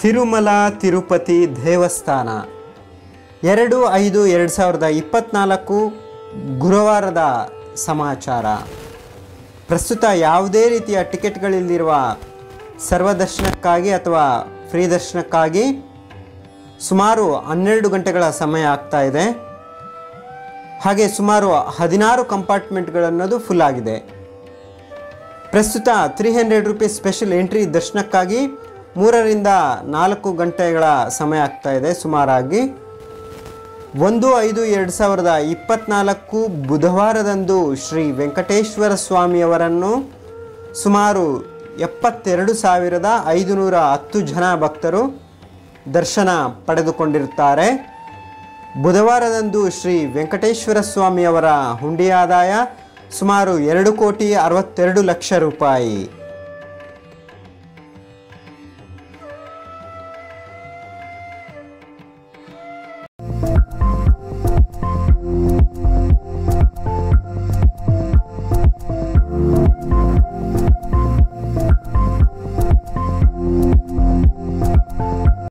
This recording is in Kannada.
ತಿರುಮಲ ತಿರುಪತಿ ದೇವಸ್ಥಾನ 2/5/2024 ಗುರುವಾರದ ಸಮಾಚಾರ. ಪ್ರಸ್ತುತ ಯಾವುದೇ ರೀತಿಯ ಟಿಕೆಟ್ಗಳಿಲ್ಲಿರುವ ಸರ್ವದರ್ಶನಕ್ಕಾಗಿ ಅಥವಾ ಫ್ರೀ ದರ್ಶನಕ್ಕಾಗಿ ಸುಮಾರು 12 ಗಂಟೆಗಳ ಸಮಯ ಆಗ್ತಾ ಇದೆ. ಹಾಗೆ ಸುಮಾರು 16 ಕಂಪಾರ್ಟ್ಮೆಂಟ್ಗಳನ್ನೋದು ಫುಲ್ ಆಗಿದೆ. ಪ್ರಸ್ತುತ 300 ರೂಪೀಸ್ ಸ್ಪೆಷಲ್ ಎಂಟ್ರಿ ದರ್ಶನಕ್ಕಾಗಿ 3 ರಿಂದ 4 ಗಂಟೆಗಳ ಸಮಯ ಆಗ್ತಾ ಇದೆ. ಸುಮಾರಾಗಿ 1/5/2024 ಬುಧವಾರದಂದು ಶ್ರೀ ವೆಂಕಟೇಶ್ವರ ಸ್ವಾಮಿಯವರನ್ನು ಸುಮಾರು 72,510 ಜನ ಭಕ್ತರು ದರ್ಶನ ಪಡೆದುಕೊಂಡಿರುತ್ತಾರೆ. ಬುಧವಾರದಂದು ಶ್ರೀ ವೆಂಕಟೇಶ್ವರ ಸ್ವಾಮಿಯವರ ಹುಂಡಿ ಆದಾಯ ಸುಮಾರು 2,62,00,000 ರೂಪಾಯಿ.